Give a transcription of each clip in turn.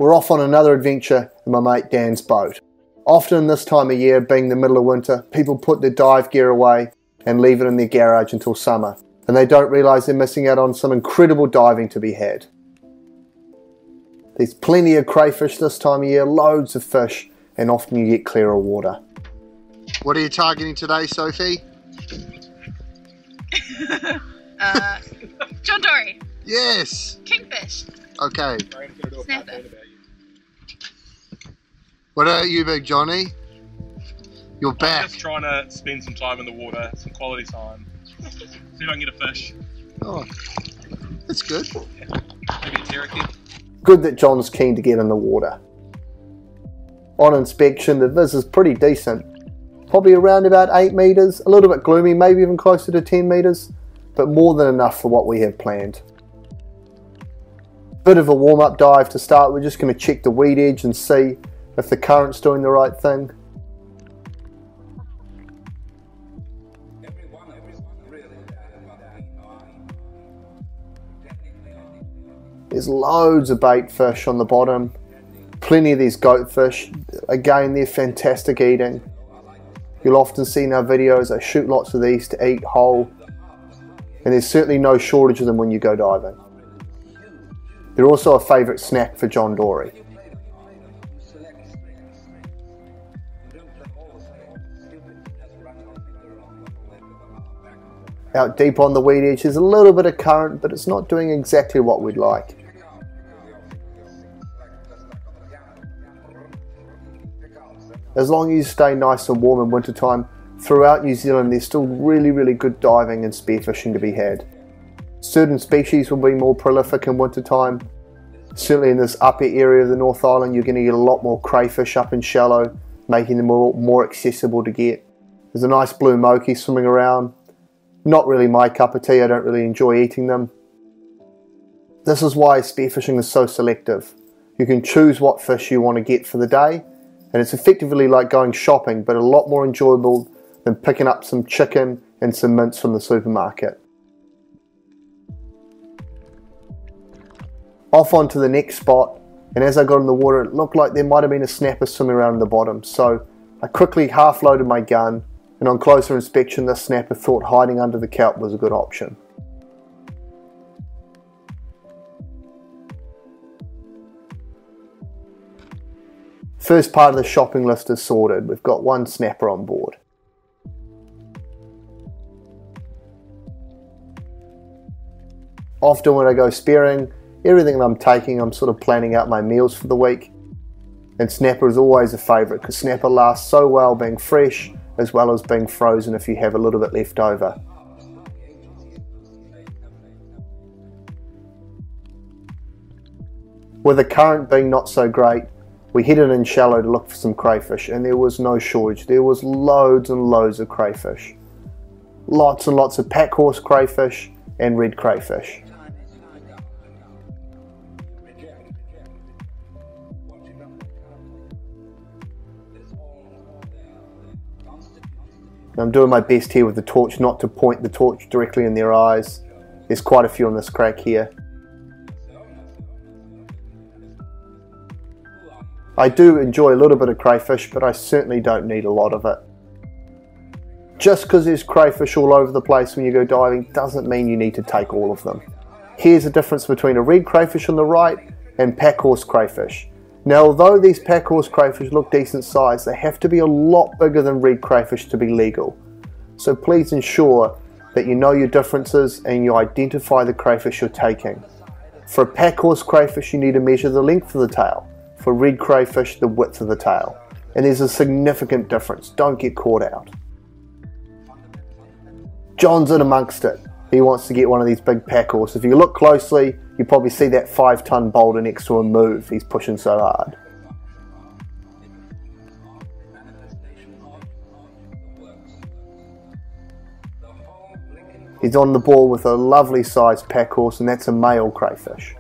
We're off on another adventure in my mate Dan's boat. Often this time of year, being the middle of winter, people put their dive gear away and leave it in their garage until summer, and they don't realise they're missing out on some incredible diving to be had. There's plenty of crayfish this time of year, loads of fish, and often you get clearer water. What are you targeting today, Sophie? John Dory. Yes! Kingfish. Okay. Snapper. What about you, Big Johnny? You're back. I'm just trying to spend some time in the water, some quality time. See if I can get a fish. Oh, that's good. Yeah. Maybe a terracid. Good that John's keen to get in the water. On inspection, the viz is pretty decent. Probably around about 8 metres, a little bit gloomy, maybe even closer to 10 metres, but more than enough for what we have planned. Bit of a warm-up dive to start. We're just going to check the weed edge and see if the current's doing the right thing. There's loads of bait fish on the bottom, plenty of these goatfish. Again, they're fantastic eating. You'll often see in our videos I shoot lots of these to eat whole, and there's certainly no shortage of them when you go diving. They're also a favourite snack for John Dory. Out deep on the weed edge, there's a little bit of current, but it's not doing exactly what we'd like. As long as you stay nice and warm in wintertime, throughout New Zealand there's still really good diving and spearfishing to be had. Certain species will be more prolific in wintertime. Certainly in this upper area of the North Island you're going to get a lot more crayfish up in shallow, making them more accessible to get. There's a nice blue moki swimming around. Not really my cup of tea, I don't really enjoy eating them. This is why spearfishing is so selective. You can choose what fish you want to get for the day, and it's effectively like going shopping, but a lot more enjoyable than picking up some chicken and some mince from the supermarket. Off onto the next spot, and as I got in the water it looked like there might have been a snapper swimming around in the bottom, so I quickly half loaded my gun, and on closer inspection this snapper thought hiding under the kelp was a good option. First part of the shopping list is sorted. We've got one snapper on board. Often when I go spearing, everything that I'm taking, I'm sort of planning out my meals for the week. And snapper is always a favourite because snapper lasts so well being fresh as well as being frozen if you have a little bit left over. With the current being not so great, we headed in shallow to look for some crayfish, and there was no shortage. There was loads and loads of crayfish. Lots and lots of packhorse crayfish and red crayfish. I'm doing my best here with the torch not to point the torch directly in their eyes. There's quite a few on this crack here. I do enjoy a little bit of crayfish, but I certainly don't need a lot of it. Just because there's crayfish all over the place when you go diving doesn't mean you need to take all of them. Here's the difference between a red crayfish on the right and packhorse crayfish. Now, although these packhorse crayfish look decent size, they have to be a lot bigger than red crayfish to be legal. So please ensure that you know your differences and you identify the crayfish you're taking. For a packhorse crayfish, you need to measure the length of the tail. For red crayfish, the width of the tail. And there's a significant difference. Don't get caught out. John's in amongst it. He wants to get one of these big packhorse. If you look closely, you probably see that 5-ton boulder next to him move. He's pushing so hard. He's on the ball with a lovely sized packhorse, and that's a male crayfish.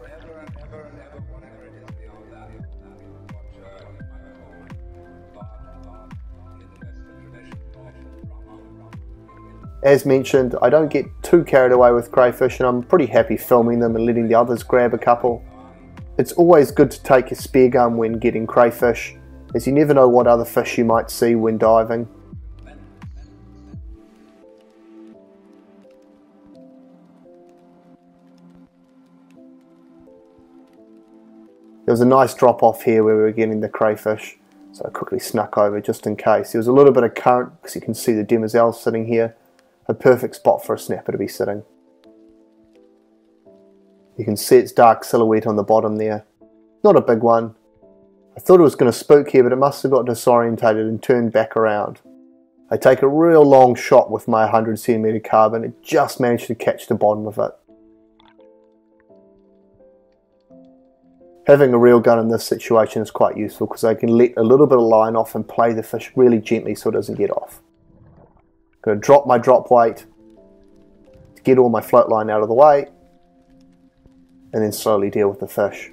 As mentioned, I don't get too carried away with crayfish, and I'm pretty happy filming them and letting the others grab a couple. It's always good to take a spear gun when getting crayfish, as you never know what other fish you might see when diving. There was a nice drop off here where we were getting the crayfish, so I quickly snuck over just in case. There was a little bit of current because you can see the demoiselle sitting here. A perfect spot for a snapper to be sitting. You can see its dark silhouette on the bottom there. Not a big one. I thought it was going to spook here, but it must have got disorientated and turned back around. I take a real long shot with my 100cm carbon. It just managed to catch the bottom of it. Having a reel gun in this situation is quite useful because I can let a little bit of line off and play the fish really gently so it doesn't get off. I'm going to drop my drop weight to get all my float line out of the way and then slowly deal with the fish.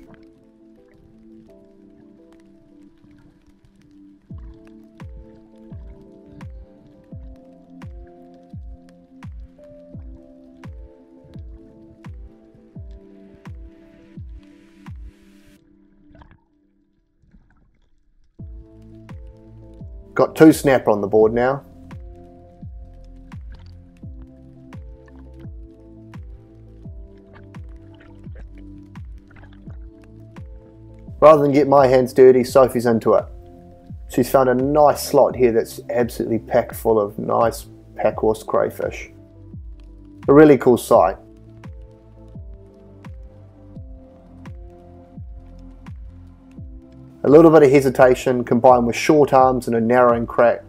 Got 2 snapper on the board now. Rather than get my hands dirty, Sophie's into it. She's found a nice slot here that's absolutely packed full of nice packhorse crayfish. A really cool sight. A little bit of hesitation combined with short arms and a narrowing crack.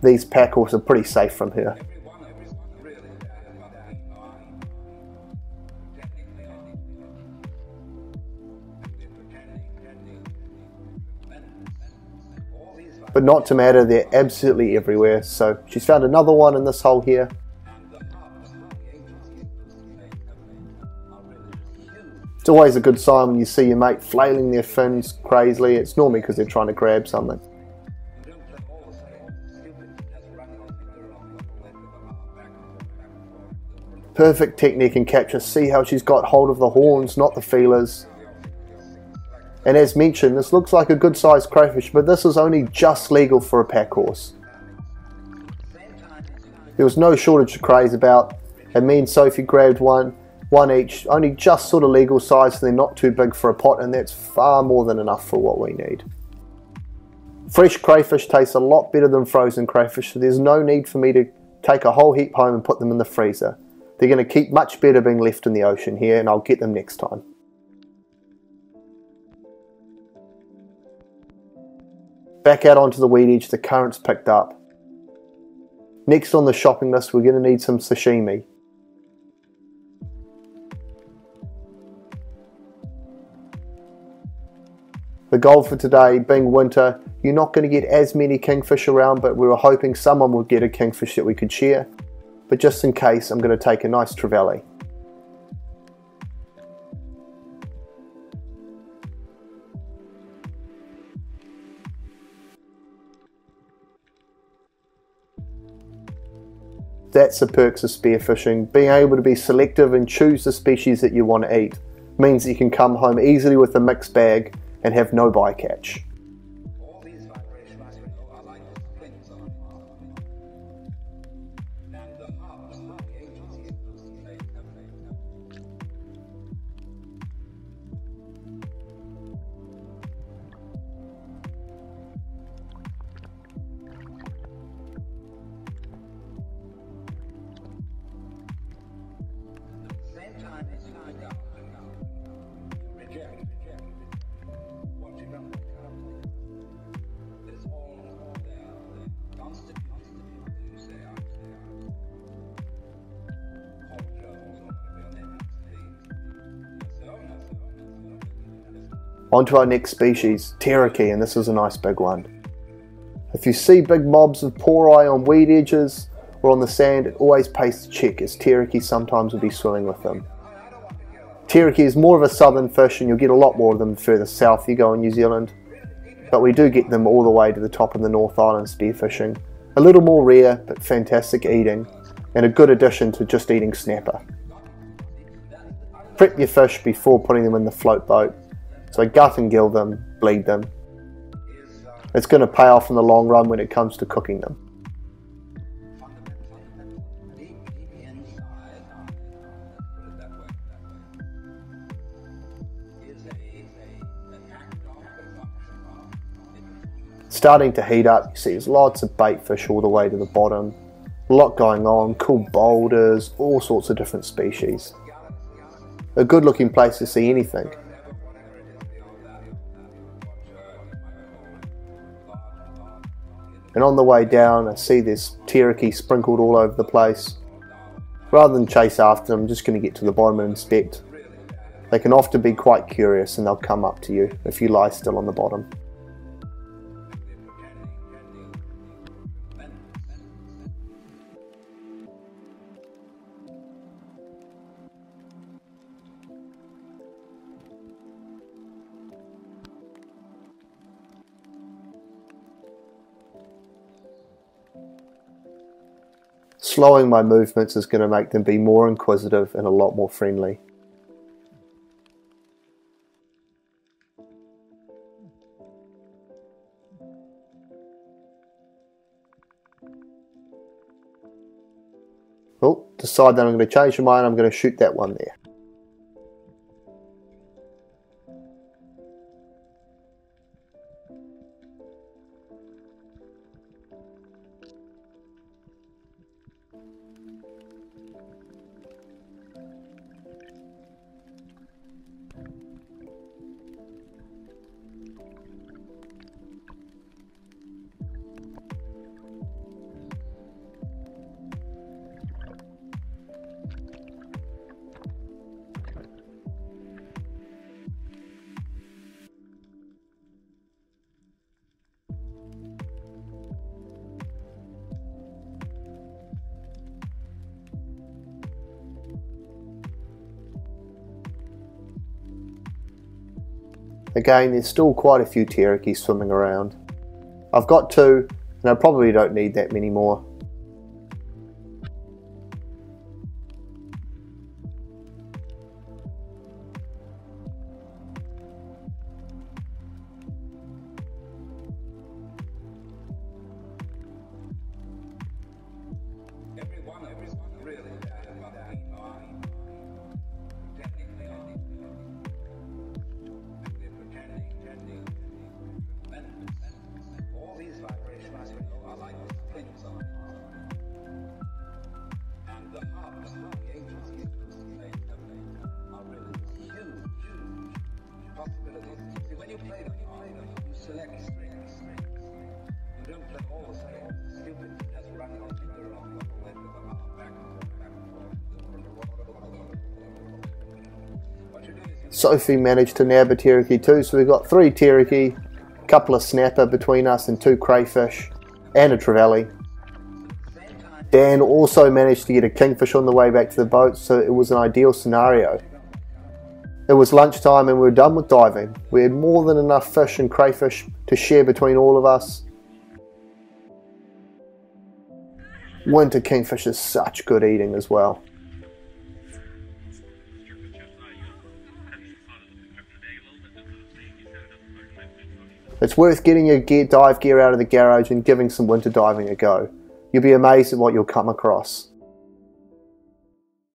These packhorse are pretty safe from here. But not to matter, they're absolutely everywhere. So she's found another one in this hole here. It's always a good sign when you see your mate flailing their fins crazily. It's normally because they're trying to grab something. Perfect technique and capture. See how she's got hold of the horns, not the feelers. And as mentioned, this looks like a good sized crayfish, but this is only just legal for a packhorse. There was no shortage of crays about, and me and Sophie grabbed one each, only just sort of legal size, so they're not too big for a pot, and that's far more than enough for what we need. Fresh crayfish tastes a lot better than frozen crayfish, so there's no need for me to take a whole heap home and put them in the freezer. They're going to keep much better being left in the ocean here, and I'll get them next time. Back out onto the weed edge, the current's picked up. Next on the shopping list, we're going to need some sashimi. The goal for today, being winter, you're not going to get as many kingfish around, but we were hoping someone would get a kingfish that we could share. But just in case, I'm going to take a nice trevally. That's the perks of spearfishing. Being able to be selective and choose the species that you want to eat means that you can come home easily with a mixed bag and have no bycatch. On to our next species, terraki, and this is a nice big one. If you see big mobs of poroi on weed edges or on the sand, it always pays to check, as terraki sometimes will be swimming with them. Terraki is more of a southern fish, and you'll get a lot more of them further south you go in New Zealand, but we do get them all the way to the top of the North Island spearfishing. A little more rare, but fantastic eating, and a good addition to just eating snapper. Prep your fish before putting them in the float boat. So gut and gill them, bleed them. It's going to pay off in the long run when it comes to cooking them. Starting to heat up, you see there's lots of bait fish all the way to the bottom. A lot going on, cool boulders, all sorts of different species. A good looking place to see anything. And on the way down I see this teriki sprinkled all over the place. Rather than chase after them, I'm just going to get to the bottom and inspect. They can often be quite curious and they'll come up to you if you lie still on the bottom. Slowing my movements is going to make them be more inquisitive and a lot more friendly. Oh, decide that I'm going to change my mind, I'm going to shoot that one there. Again, there's still quite a few teriki swimming around. I've got two, and I probably don't need that many more. Sophie managed to nab a teriki too, so we've got 3 teriki, a couple of snapper between us and 2 crayfish, and a trevally. Dan also managed to get a kingfish on the way back to the boat, so it was an ideal scenario. It was lunchtime and we were done with diving. We had more than enough fish and crayfish to share between all of us. Winter kingfish is such good eating as well. It's worth getting your dive gear out of the garage and giving some winter diving a go. You'll be amazed at what you'll come across.